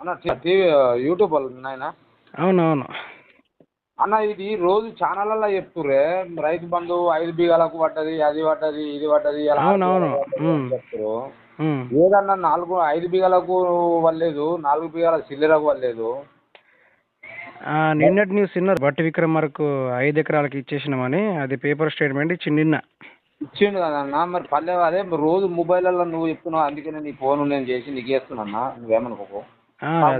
అన్న TV YouTube వాళ్ళు నాయన. అవునవును అన్న ఇది రోజు ఛానళ్ళల్లో చెప్తుర్రే రైతు బంధు 5 బిఘాలకు పడ్డది, అది పడ్డది, ఇది పడ్డది, ఇలా 6 అవునవును బిఘాలకు పడ్డది అని చెప్తారు. ఏదన్నా 5 బిఘాలకు వల్లేదు, 4 బిఘాల చిల్లరకు వల్లేదు. నిన్నటి న్యూస్ విన్నారు, బట్టి విక్రమార్కు 5 ఎకరాలకు ఇచ్చేసినామని. అది పేపర్ స్టేట్మెంట్ ఇచ్చింది నిన్న. ఇచ్చిండు కదన్నా. మరి పల్లె అదే రోజు మొబైల్లో నువ్వు చెప్తున్నావు, అందుకనే నీ ఫోన్ నేను చేసి నీకు చేస్తున్నా, నువ్వేమనుకోకు.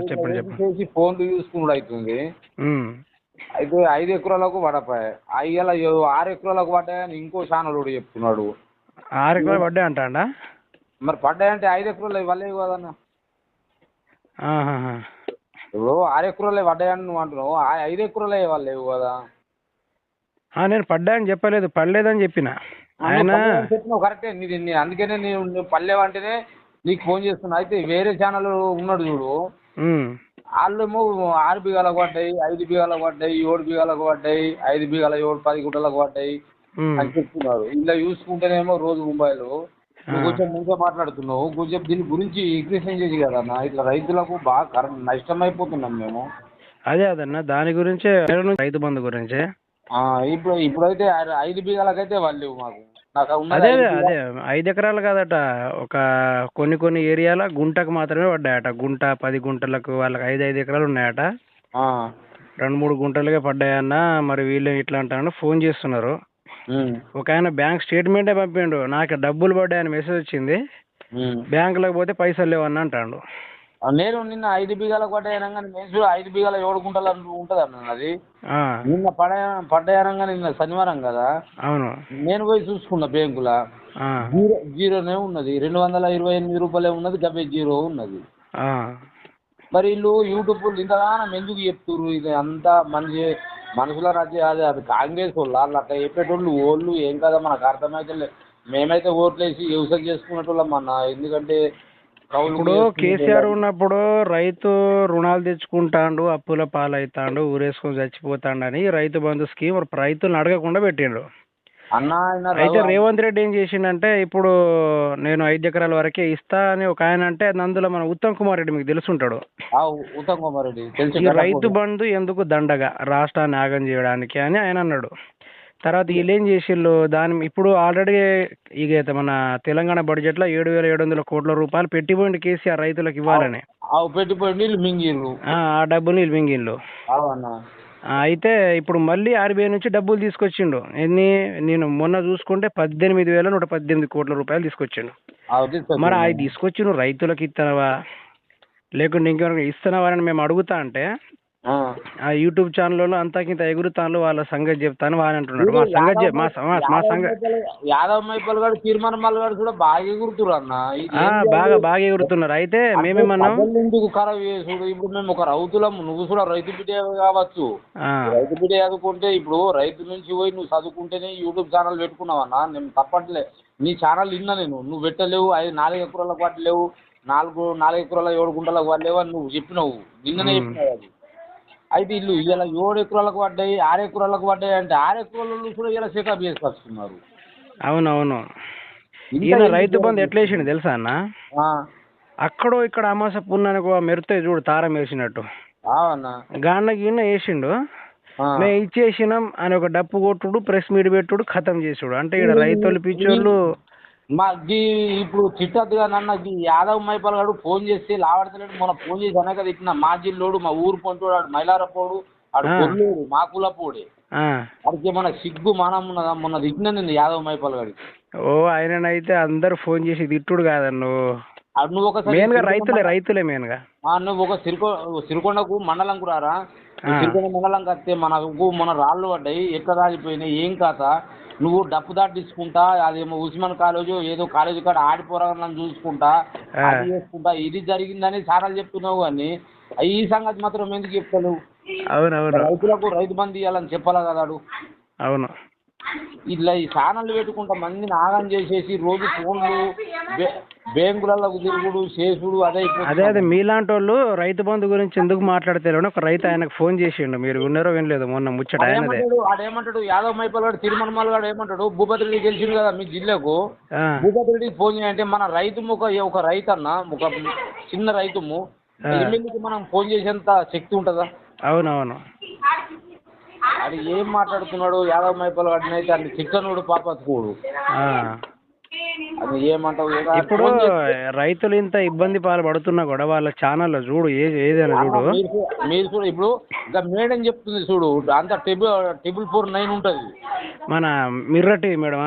చెప్పండి చెప్పండి. చేసి ఫోన్లు చూసుకున్నాడు అవుతుంది. అయితే 5 ఎకరాలకు పడపాయి, అయ్యాల 6 ఎకరాలకు పడ్డాయని ఇంకో ఛానల్ కూడా చెప్తున్నాడు. 6 ఎకరాలు పడ్డాయి అంటాడా? మరి పడ్డాయంటే 5 ఎకరాలు ఇవ్వలేవు కదన్నా. ఇప్పుడు 6 ఎకరాలు పడ్డాయని నువ్వు అంటున్నావు, 5 ఎకరాలు ఇవ్వలేవు కదా. నేను పడ్డాయని చెప్పలేదు, పడలేదని చెప్పిన. ఆయన చెప్పినావు కరెక్టే, నీది అందుకనే నేను పల్లె అంటేనే నీకు ఫోన్ చేస్తున్నా. అయితే వేరే ఛానల్ ఉన్నాడు చూడు, వాళ్ళేమో 6 బిఘాలకు పడ్డాయి, 5 బిఘాలకు పడ్డాయి, 7 బిఘాలకు పడ్డాయి, 5 బిఘాల 10 గుంటలకు పడ్డాయి అని చెప్తున్నారు. ఇలా చూసుకుంటేనేమో రోజు ముంబైలో నువ్వు కొంచెం ముందే మాట్లాడుతున్నావు. కొంచెం దీని గురించి ఇంక్రీజ్ చేసి కదన్న, ఇట్లా రైతులకు బాగా నష్టం అయిపోతున్నాం మేము. అదే అదన్న, దాని గురించే, రైతు బంధు గురించే. ఇప్పుడైతే 5 బిఘాలకైతే వాళ్ళు మాకు అదే అదే 5 ఎకరాలు కాదట, ఒక కొన్ని ఏరియాల గుంటకు మాత్రమే పడ్డాయట. గుంట 10 గుంటలకు వాళ్ళకి 5 ఎకరాలు ఉన్నాయట. 2-3 గుంటలుగా పడ్డాయన్న. మరి వీళ్ళు ఇట్లా అంటాను ఫోన్ చేస్తున్నారు. ఒక ఆయన బ్యాంక్ స్టేట్మెంటే పంపిండు, నాకు డబ్బులు పడ్డాయని మెసేజ్ వచ్చింది, బ్యాంకులోకి పోతే పైసలు లేవని అంటాడు. నేను నిన్న 5 బిఘాలకు పడ్డాయనగానే నేను చూడ 5 బిఘాల 7 గుంటలు ఉంటుంది అన్న. అది నిన్న పడ్డాయనగా నిన్న శనివారం కదా. అవును, నేను పోయి చూసుకున్నా బ్యాంకులో, జీరోనే ఉన్నది, 228 రూపాయలే ఉన్నది, 0 ఉన్నది. మరి వీళ్ళు యూట్యూబ్ ఇంతగానం ఎందుకు చెప్తుర్రు? ఇది అంతా మనుషుల రాజ్యం. అది కాంగ్రెస్ వాళ్ళు అట్లా చెప్పేటోళ్ళు ఓళ్ళు ఏం కదా మనకు అర్థమైతే. మేమైతే ఓట్లేసి వ్యవసాయం చేసుకునేటోళ్ళం అన్న. ఎందుకంటే ఇప్పుడు కేసీఆర్ ఉన్నప్పుడు రైతు రుణాలు తెచ్చుకుంటాడు, అప్పుల పాలవుతాడు, ఊరేసుకొని చచ్చిపోతాడని రైతు బంధు స్కీమ్ రైతులను అడగకుండా పెట్టిండు అన్న. అయితే రేవంత్ రెడ్డి ఏం చేసిండంటే, ఇప్పుడు నేను 5 ఎకరాల వరకే ఇస్తా అని ఒక ఆయన అంటే, అందులో మన ఉత్తమ్ కుమార్ రెడ్డి మీకు తెలుసుంటాడు. ఉత్తమ్ కుమార్ రెడ్డి రైతు బంధు ఎందుకు దండగా రాష్ట్రాన్ని ఆగం చేయడానికి అని ఆయన అన్నాడు. తర్వాత వీళ్ళు ఏం చేసిళ్ళు, దాని ఇప్పుడు ఆల్రెడీ ఇక మన తెలంగాణ బడ్జెట్ లో 7,700 కోట్ల రూపాయలు పెట్టిపోయింది కేసీఆర్ రైతులకు ఇవ్వాలని. ఆ డబ్బులు వీళ్ళు మింగిళ్ళు. అయితే ఇప్పుడు మళ్ళీ ఆర్బీఐ నుంచి డబ్బులు తీసుకొచ్చిండు. నేను మొన్న చూసుకుంటే 18,118 కోట్ల రూపాయలు తీసుకొచ్చిండు. మరి అవి తీసుకొచ్చి నువ్వు రైతులకు ఇస్తున్నావా లేకుంటే ఇంకెవరికి ఇస్తున్నావా అని మేము అడుగుతా అంటే, ఆ యూట్యూబ్ ఛానల్లో అంతకింత ఎగురుతాను, వాళ్ళ సంగతి చెప్తాను అని అంటున్నాడు. మా సంగతి యాదవ్ మైపాల్ గారు, తీర్మానమాల్ గారు కూడా బాగా ఎగురుతున్నారు అన్న. బాగా ఎగురుతున్నారు. అయితే మేమేమన్నాం, ఎందుకు ఖరాబ్ చేసుడు? ఇప్పుడు మేము ఒక రైతులం, నువ్వు కూడా రైతు బిడ్డ కావచ్చు. రైతు బిడ్డ చదువుకుంటే ఇప్పుడు రైతు నుంచి పోయి నువ్వు చదువుకుంటేనే యూట్యూబ్ ఛానల్ పెట్టుకున్నావన్నా. నేను తప్పట్లే, నీ ఛానల్ విన్నా నేను. నువ్వు పెట్టలేవు, 4 ఎకరాలకు పట్టలేవు, 4 ఎకరాల 7 గుంటలకు పడలేవు అని నువ్వు చెప్పినావు, నిన్ననే చెప్పినావు అది. అయితే ఇల్లు ఇలా 7 ఎకరాలకు పడ్డాయి, 6 ఎకరాలకు పడ్డాయి అంటే 6 ఎకరాలు కూడా ఇలా చెకప్ చేసుకొస్తున్నారు. అవునవును. ఈయన రైతు బంధు ఎట్లా వేసిండు తెలుసా అన్న? అక్కడో ఇక్కడ అమాస పున్నానికి మెరుతాయి చూడు, తారం వేసినట్టు గాన్నకి ఈయన వేసిండు. మేము ఇచ్చేసినాం అని ఒక డప్పు కొట్టుడు, ప్రెస్ మీట్ పెట్టుడు, ఖతం చేసుడు. అంటే ఇక్కడ రైతులు పిచ్చోళ్ళు. ఇప్పుడు చిట్టద్దుగా నన్న యాదవ్ మైపాల్ గారు ఫోన్ చేస్తే లావడతలేడు. మొన్న ఫోన్ చేసి అనక తిట్టిన మా జిల్లోడు, మా ఊరు పొంటోడు, ఆడు మైలారపోడు, ఆడు కొల్లేడు, మా కులపోడే. వాడికి మన సిగ్గు మానం ఉన్నదా? మొన్న తిట్టిన నేను యాదవ్ మైపాల్ గారికి. ఆయననైతే అందరు ఫోన్ చేసి తిట్టుడు కాదన్న. నువ్వు ఒకసారి రైతులే మెయిన్ గా. నువ్వు ఒక సిరికొండకు మండలంకు రారా? సిరికొండ మండలంకి వస్తే మన రాళ్ళు పడ్డాయి, ఎట్లా రాలిపోయినాయి, ఏం కాత? నువ్వు డప్పు దాటించుకుంటా, అదేమో ఉస్మాన్ కాలేజ్ ఏదో కాలేజీ కాడ ఆడిపోరాలని చూసుకుంటా, అది చేసుకుంటా, ఇది జరిగిందని చాలా చెప్తున్నావు. కానీ ఈ సంగతి మాత్రం ఎందుకు చెప్తావు? అవునవును, రైతులకు రైతు బంధు ఇవ్వాలని చెప్పాలా కదాడు. అవును, ఇట్లా ఈ ఛానల్ పెట్టుకుంటా మందిని ఆగం చేసేసి రోజు ఫోన్లు, బ్యాంకులలో తిరుగుడు చేసుడు అదే మీలాంటి వాళ్ళు రైతు బంధు గురించి ఎందుకు మాట్లాడతారు? ఒక రైతు ఆయనకు ఫోన్ చేసిండు, మీరు విన్నారో వినలేదు, మొన్న ముచ్చట. ఆడేమంటాడు యాదవ్ మైపాల్ గారు, తిరుమలమాల్ గారు ఏమంటాడు, భూపతి రెడ్డి గెలిచిండు కదా మీ జిల్లాకు, భూపతి రెడ్డికి ఫోన్ చేయంటే మన రైతు ఒక రైతు అన్న, ఒక చిన్న రైతుము ఎమ్మెల్యేకి మనం ఫోన్ చేసేంత శక్తి ఉంటుందా? అవునవును. అది ఏం మాట్లాడుతున్నాడు యాదవ్ మైపల్ వాడినైతే అన్ని చిక్కనుడు పాపత్తుకోడు. అది ఏమంటావు? ఇప్పుడు రైతులు ఇంత ఇబ్బంది పడుతున్నా కూడా వాళ్ళ ఛానల్లో చూడు ఏదైనా చూడు, మీరు చూడు ఇప్పుడు ఇంకా మేడం చెప్తుంది చూడు, అంత TRRR-9 ఉంటుంది మన mirror TV madam.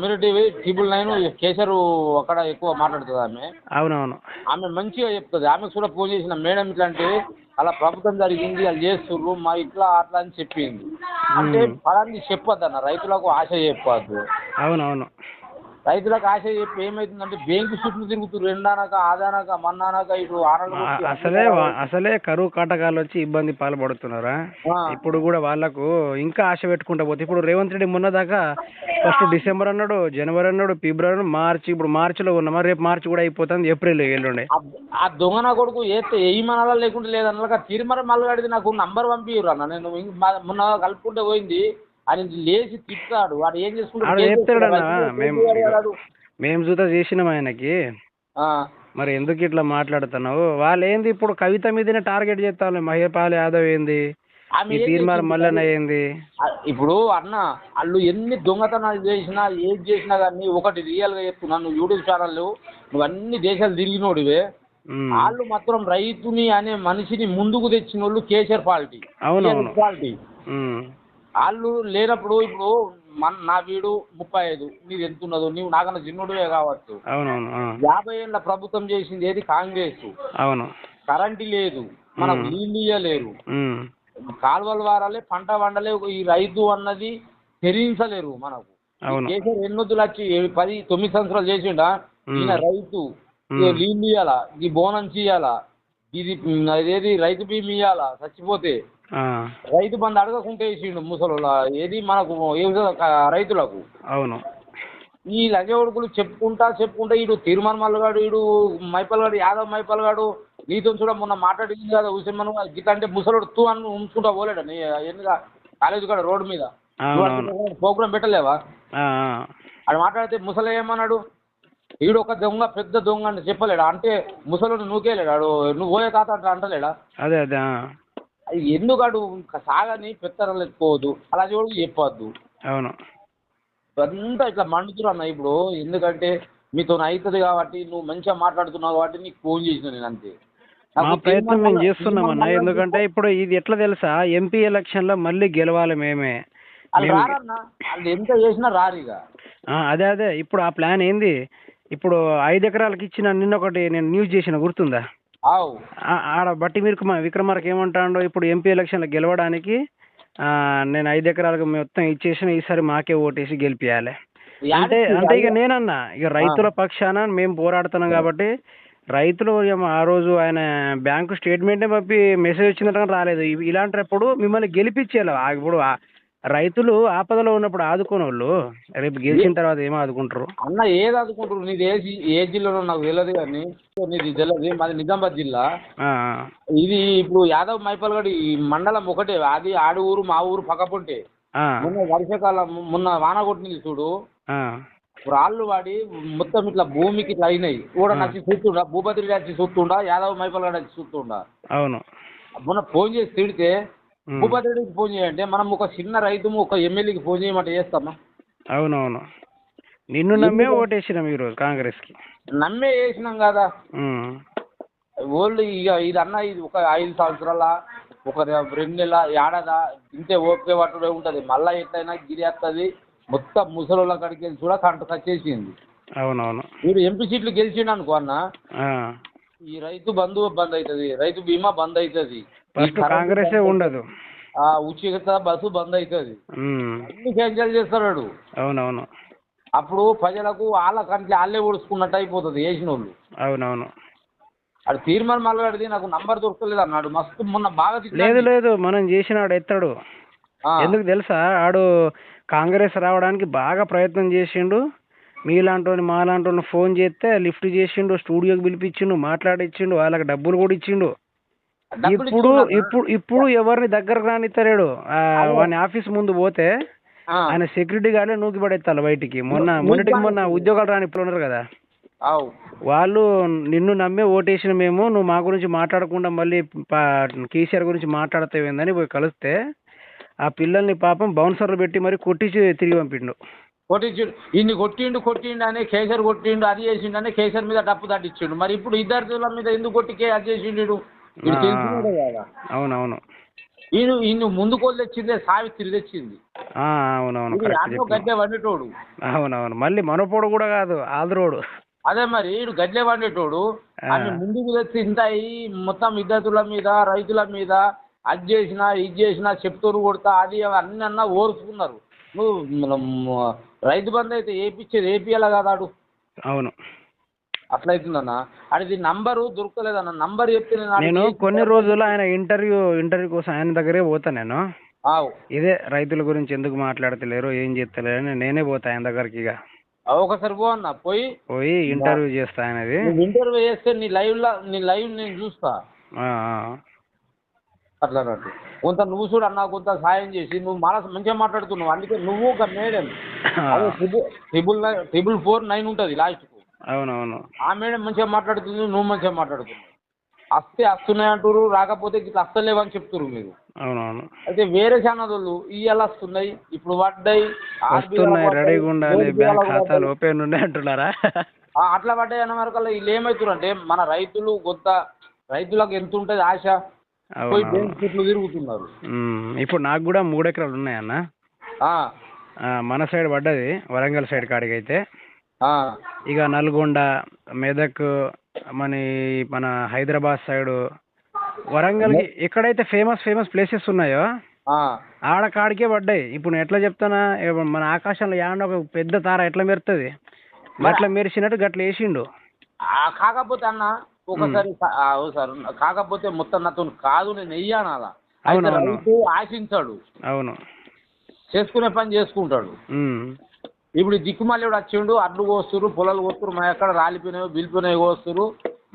Mirror TV TRRR-9 కేసరు అక్కడ ఎక్కువ మాట్లాడుతుంది ఆమె. అవునవును. ఆమె మంచిగా చెప్తుంది. ఆమెకు కూడా ఫోన్ చేసిన మేడం ఇట్లాంటి అలా ప్రభుత్వం జరిగింది, వాళ్ళు చేస్తుర్రు మా ఇట్లా అట్లా అని చెప్పింది. అంటే ఫలాన్ని చెప్పొద్దు అన్న, రైతులకు ఆశ చెప్పొద్దు. అవునవును. రైతులకు ఆశ చెప్పి ఏమైతుందంటే బ్యాంకు చుట్టూ తిరుగుతున్నారు, ఎండానక ఆదానక మన్నానక ఇటు అసలే కరువు కాటకాలు వచ్చి ఇబ్బంది పాల్పడుతున్నారా. ఇప్పుడు కూడా వాళ్ళకు ఇంకా ఆశ పెట్టుకుంటా పోతే, ఇప్పుడు రేవంత్ రెడ్డి మొన్న దాకా ఫస్ట్ డిసెంబర్ అన్నాడు, జనవరి అన్నాడు, ఫిబ్రవరి, మార్చి, ఇప్పుడు మార్చిలో ఉన్నామా, రేపు మార్చి కూడా అయిపోతుంది, ఏప్రిల్ ఎల్లుండే. ఆ దొంగన కొడుకు ఏ మనాలా లేకుండా లేదన్న తిరుమల మల్లగాడిది నాకు నంబర్ పంపిరు అన్న, నేను మొన్న కలుపుకుంటే పోయింది. ఆయన లేచి తిట్టాడు, వాడు ఏం చేసుకుంటాడు. మేము చూత చేసినాం ఆయనకి. మరి ఎందుకు ఇట్లా మాట్లాడుతున్నావు? వాళ్ళు ఏంది ఇప్పుడు కవిత మీదనే టార్గెట్ చేస్తాను, మహేపాల్ యాదవ్ ఏంది, తీర్మార్ మల్లన్న ఏంది. ఇప్పుడు అన్న వాళ్ళు ఎన్ని దొంగతనాలు చేసినా ఏది చేసినా కానీ ఒకటి రియల్ గా చెప్తున్నా, నువ్వు యూట్యూబ్ ఛానల్ నువ్వు అన్ని దేశాలు తిరిగినోడివే, వాళ్ళు మాత్రం రైతుని అనే మనిషిని ముందుకు తెచ్చిన వాళ్ళు కేసీఆర్ పార్టీ. అవునవును. పార్టీ వాళ్ళు లేనప్పుడు ఇప్పుడు నా వీడు 35, నీది ఎంత ఉన్నదో, నీవు నాకన్నా చిన్నోడువే కావచ్చు. 50 ఏళ్ళ ప్రభుత్వం చేసింది ఏది? కాంగ్రెస్. అవును. కరెంటు లేదు, మనకు నీళ్ళు ఇయ్యలేరు, కాలువల వారాలే, పంట వండలేవు, ఈ రైతు అన్నది తెరించలేరు మనకు. కేసీఆర్ ఎన్నొద్దులు వచ్చి 10-9 సంవత్సరాలు చేసిండా, ఈయన రైతు నీళ్ళు ఇయ్యాలా, ఈ బోనస్ ఇయ్యాలా, ఇది అదేది రైతు బీమా ఇయ్యాలా, చచ్చిపోతే రైతు బంధు అడగకుంటే వేసిండు ముసలు ఏది మనకు రైతులకు. అవును. ఈ లంజవడుకులు చెప్పుకుంటా ఈడు తిరుమల మల్లగాడు, ఈడు మైపల్ గాడు, యాదవ్ మైపల్ గాడు నీతో కూడా మొన్న మాట్లాడింది కదా ఉసిమను గిట్లా అంటే ముసలోడు తూ అని ఉంచుకుంటా పోలేడు ఎందుకు కాలేజీ కాడ రోడ్డు మీద ప్రోగ్రామ్ పెట్టలేవా? అది మాట్లాడితే ముసలి ఏమన్నాడు, ఈడు ఒక దొంగ పెద్ద దొంగ అని చెప్పలేడా? అంటే ముసలోడు నూకేలేడు, ఆడు నువ్వు పోయే తాత అంటే అంటలేడా? అదే ఎందుకడు సాగని పెత్తరలు ఎత్తుకోవద్దు, అలా చూడు చెప్పొద్దు. అవును. అంతా ఇట్లా మండుతున్నా అన్న ఇప్పుడు, ఎందుకంటే మీతో అవుతుంది కాబట్టి, నువ్వు మంచిగా మాట్లాడుతున్నావు కాబట్టి నీకు ఫోన్ చేసిన నేను అంతే. మా ప్రయత్నం మేము చేస్తున్నామన్నా, ఎందుకంటే ఇప్పుడు ఇది ఎట్లా తెలుసా, ఎంపీ ఎలక్షన్లో మళ్ళీ గెలవాలి మేమే. వాళ్ళు ఎంత చేసినా రారు. అదే ఇప్పుడు ఆ ప్లాన్ ఏంది, ఇప్పుడు 5 ఎకరాలకు ఇచ్చిన నిన్నొకటి నేను న్యూస్ చేసిన గుర్తుందా? ఆడ బట్టి విక్రమార్క ఏమంటాడో, ఇప్పుడు ఎంపీ ఎలక్షన్లో గెలవడానికి నేను 5 ఎకరాలకు మొత్తం ఇచ్చేసిన, ఈసారి మాకే ఓటేసి గెలిపియాలి అంటే ఇక నేనన్నా, ఇక రైతుల పక్షాన మేము పోరాడుతున్నాం కాబట్టి రైతులు ఆ రోజు ఆయన బ్యాంకు స్టేట్మెంటే పంపి మెసేజ్ వచ్చిందంటే రాలేదు. ఇలాంటప్పుడు మిమ్మల్ని గెలిపించేయాలి. ఇప్పుడు రైతులు ఆపదలో ఉన్నప్పుడు ఆదుకోని వాళ్ళు రేపు గెలిచిన తర్వాత ఏమో ఆదుకుంటారు అన్న. ఏది ఆదుకుంటారు? నీది ఏ జిల్లాలో నాకు తెలియదు, కానీ నీది తెలియదు. మాది నిజామాబాద్ జిల్లా. ఇది ఇప్పుడు యాదవ్ మైపల్ గడి మండలం ఒకటే, అది ఆడి ఊరు మా ఊరు పక్కపుంటే. మొన్న వర్షాకాలం మొన్న వాన కొట్టింది చూడు, రాళ్ళు వాడి మొత్తం ఇట్లా భూమికి ఇట్లా అయినాయి. కూడా నచ్చి చూస్తుండా, భూపతి వచ్చి చూస్తుండా, యాదవ్ మైపల్ గడి వచ్చి చూస్తుండా. అవును. మొన్న ఫోన్ చేసి తిడితే భూపతి రెడ్డికి ఫోన్ చేయంటే మనం ఒక చిన్న రైతు ఒక ఎమ్మెల్యేకి ఫోన్ చేయమంటే చేస్తామా? అవునవును. నిన్ను నమ్మే ఓటేసినాం ఈరోజు కాంగ్రెస్కి. నమ్మే వేసినాం కదా. ఓళ్ళు ఇక ఇది అన్న, ఇది ఒక 5 సంవత్సరాల ఒక 2 నెలల ఏడాదా ఇంతే ఓకే పట్టుడే ఉంటుంది. మళ్ళీ ఎట్లయినా గిరేస్తుంది. మొత్తం ముసలోళ్ళ కాడికి వెళ్ళి కూడా కంట కచ్చేసింది. అవునవును. మీరు ఎంపీ సీట్లు గెలిచిండు అనుకో అన్న, ఈ రైతు బంధు బంద్ అవుతుంది, రైతు బీమా బంద్ అవుతుంది, కాంగ్రెసే ఉండదు, ఉచిత బస్సు బంద్ అవుతుంది, అన్ని క్యాన్సిల్ చేస్తాడు. అవునవును. అప్పుడు ప్రజలకు వాళ్ళ కంటే వాళ్ళే ఓడుచుకున్నట్టు అయిపోతుంది వేసిన వాళ్ళు. అవునవును. అది తీర్మానం మల్లగాడిది నాకు నంబర్ దొరకలేదు అన్నాడు. మస్తు మొన్న బాగా లేదు మనం చేసినాడు ఎత్తాడు. ఎందుకు తెలుసా, ఆడు కాంగ్రెస్ రావడానికి బాగా ప్రయత్నం చేసిండు. మీలాంటి మాలాంటి ఫోన్ చేస్తే లిఫ్ట్ చేసిండు, స్టూడియోకి పిలిపించిండు, మాట్లాడిచ్చిండు, వాళ్ళకి డబ్బులు కూడా ఇచ్చిండు. ఇప్పుడు ఎవరిని దగ్గరకు రానిత్తలేడు. వాని ఆఫీస్ ముందు పోతే ఆయన సెక్యూరిటీ గార్డే నూకి పడేస్తాను బయటికి. మొన్నటికి మొన్న ఉద్యోగాలు రాని ఇప్పుడు ఉన్నారు కదా, అవు వాళ్ళు నిన్ను నమ్మే ఓటేసిన మేము, నువ్వు మా గురించి మాట్లాడకుండా మళ్ళీ కేసీఆర్ గురించి మాట్లాడతావేందని పోయి కలిస్తే ఆ పిల్లల్ని పాపం బౌన్సర్లు పెట్టి మరి కొట్టించి తిరిగి పంపిండు. కొట్టించిండు, ఇన్ని కొట్టిండు అని కేసీఆర్ కొట్టిండు, అది చేసిండు అని కేసీఆర్ మీద డప్పు తట్టించిండు. మరి ఇప్పుడు విద్యార్థుల మీద ఎందుకు కొట్టి అది చేసిండు? అవునవును. ఈయన ముందుకు తెచ్చిందే సావిత్రి తెచ్చింది. అవునవును గడ్డే వండేటోడు. అవునవును. మళ్ళీ మనపోడు కూడా కాదు, ఆంధ్రోడు. అదే మరి ఈడు గడ్డే వండేటోడు. అన్ని ముందుకు తెచ్చి ఇంత మొత్తం విద్యార్థుల మీద రైతుల మీద అది చేసినా ఇది చేసినా చెప్తూరు కొడతా అది అన్ని అన్నా ఓర్చుకున్నారు. నువ్వు రైతు బంధు అయితే ఏపిచ్చేది ఏపీఎలా కాదాడు. అవును అట్లయితుందన్న. అది నంబరు దొరకలేదన్న. నంబర్ చెప్తే నేను కొన్ని రోజులు ఆయన ఇంటర్వ్యూ కోసం ఆయన దగ్గరే పోతా. నేను ఇదే రైతుల గురించి ఎందుకు మాట్లాడతలేరు, ఏం చేస్తలేరు అని నేనే పోతా ఆయన దగ్గరికి. ఇక ఒకసారి పో అన్న, పోయి ఇంటర్వ్యూ చేస్తా ఆయనది. ఇంటర్వ్యూ చేస్తే నీ లైవ్ నేను చూస్తా. అట్లా అన్నట్టు కొంత నువ్వు చూడు అన్న, కొంత సాయం చేసి నువ్వు మంచిగా మాట్లాడుతున్నావు. అందుకే నువ్వు ఒక మేడం $499 ఉంటుంది లాస్ట్కు. అవునవును. ఆ మేడం మంచిగా మాట్లాడుతుంది, నువ్వు మంచిగా మాట్లాడుతున్నావు. వస్తున్నాయి అంటారు, రాకపోతే ఇట్లా వస్తలేవని చెప్తున్నారు మీరు. అవునవును. అయితే వేరే ఛానల్ వాళ్ళు ఇవాళ వస్తున్నాయి, ఇప్పుడు పడ్డాయి, రెడీగా ఉండాలి, బ్యాంక్ ఖాతాలు ఓపెన్ ఉండే అంటున్నారా? అట్లా పడ్డాయి అన్న వరకు వీళ్ళు ఏమవుతారు అంటే మన రైతులు కొంత రైతులకు ఎంత ఉంటుంది ఆశ, పోయి బ్యాంక్ చుట్టూ తిరుగుతున్నారు. ఇప్పుడు నాకు కూడా 3 ఎకరాలు ఉన్నాయన్న. మన సైడ్ పడ్డది, వరంగల్ సైడ్ కాడికి అయితే. ఇక నల్గొండ, మెదక్, మన హైదరాబాద్ సైడు, వరంగల్కి ఎక్కడైతే ఫేమస్ ప్లేసెస్ ఉన్నాయో ఆడ కాడికే పడ్డాయి. ఇప్పుడు నేను ఎట్లా చెప్తానా, మన ఆకాశంలో యాడ ఒక పెద్ద తార ఎట్లా మెరుతుంది, అట్లా మెరిసినట్టు గట్ల వేసిండు. కాకపోతే అన్న ఒకసారి సార్, కాకపోతే మొత్తం నాతో కాదు, నేను వెయ్యాను అలా. రైతు ఆశించాడు, అవును, చేసుకునే పని చేసుకుంటాడు. ఇప్పుడు దిక్కుమల్లి వచ్చిండు, అడ్లు కోస్తురు, పొలాలు కోస్తురు, మా ఎక్కడ రాలిపోయినాయో బిల్లిపోయినాయో కోస్తురు,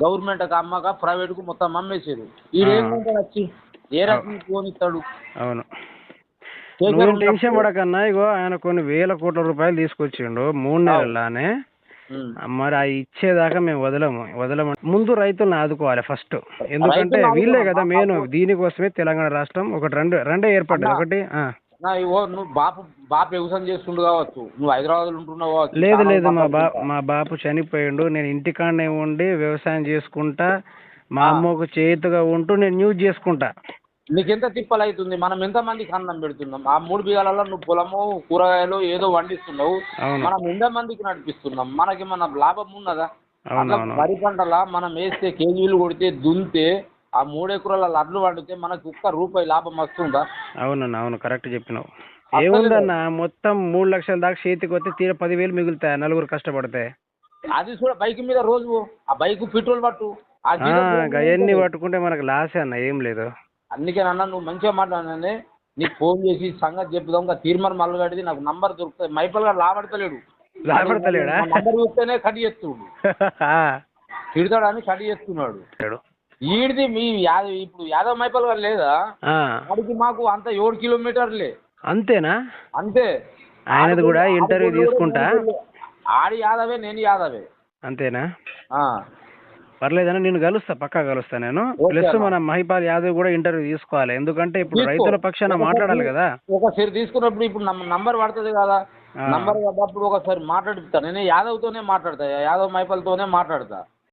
గవర్నమెంట్కి అమ్మక ప్రైవేట్కు మొత్తం అమ్మేసారు. ఈ రేపు వచ్చి ఏ రకం పోనిస్తాడు? అవును. టెన్షన్ పడకన్నా, ఇగో ఆయన కొన్ని వేల కోట్ల రూపాయలు తీసుకొచ్చిండు 3 నెలల్లానే. మరి ఆ ఇచ్చేదాకా మేము వదలము. ముందు రైతులను ఆదుకోవాలి ఫస్ట్, ఎందుకంటే వీళ్ళే కదా మెయిన్. దీనికోసమే తెలంగాణ రాష్ట్రం రెండే ఏర్పడ్డది. ఒకటి నువ్వు బాపు వ్యవసాయం చేస్తుండు కావచ్చు, నువ్వు హైదరాబాద్లో ఉంటున్నావు కావచ్చు. లేదు, మా బాపు చనిపోయిండు. నేను ఇంటికాడనే ఉండి వ్యవసాయం చేసుకుంటా, మా అమ్మకు చేతుగా ఉంటూ నేను న్యూస్ చేసుకుంటా. నీకెంత తిప్పలు అవుతుంది? మనం ఎంతమందికి అన్నం పెడుతున్నాం? ఆ 3 బిగాలలో నువ్వు పొలము కూరగాయలు ఏదో వండిస్తున్నావు, మనం ఎంతమందికి నడిపిస్తున్నాం? మనకి మన లాభం ఉన్నదా? వరి పంటలా మనం వేస్తే కేజీలు కొడితే దున్నితే ఆ 3 ఎకరాల అడ్లు పండితే మనకు ₹1 లాభం వస్తుందా? అవును, కరెక్ట్ చెప్పినావు. ఏముందన్న, మొత్తం 3 లక్షల దాకా చేతికి వస్తే తీర 10,000 మిగులుతాయి నలుగురు కష్టపడితే. అది కూడా బైక్ మీద రోజు ఆ బైక్ పెట్రోల్ పట్టు, అవన్నీ పట్టుకుంటే మనకు లాసే అన్న, ఏం లేదు. అందుకేనన్నా నువ్వు మంచిగా మాట్లాడానే, నీకు ఫోన్ చేసి సంగతి చెప్పుదాం. తీర్మానం మల్లగడిది నాకు నంబర్ దొరుకుతుంది. మైపల్ గారు లాభడతలేడా? నంబర్ చూస్తేనే కట్ చేస్తుడు, తిడతాడని కట్ చేస్తున్నాడు. ఈడిది మీ ఇప్పుడు యాదవ్ మైపల్ గారు లేదా, వాడికి మాకు అంత 7 కిలోమీటర్లే. అంతేనా? అంతే. ఆయనది కూడా ఇంటర్వ్యూ తీసుకుంటా. ఆడి యాదవే, నేను యాదవే. అంతేనా? పర్లేదన్నా, నేను పక్కా కలుస్తా నేను. ప్లస్ మన మహిపాల్ యాదవ్ కూడా ఇంటర్వ్యూ తీసుకోవాలి, ఎందుకంటే ఇప్పుడు రైతుల పక్షాన మాట్లాడాలి కదా. ఒకసారి తీసుకున్నప్పుడు ఇప్పుడు నంబర్ పడుతుంది కదా, నంబర్ పడ్డప్పుడు ఒకసారి మాట్లాడిస్తాను. నేను యాదవ్తోనే మాట్లాడతా, యాదవ్ మైపాల్తోనే మాట్లాడతా.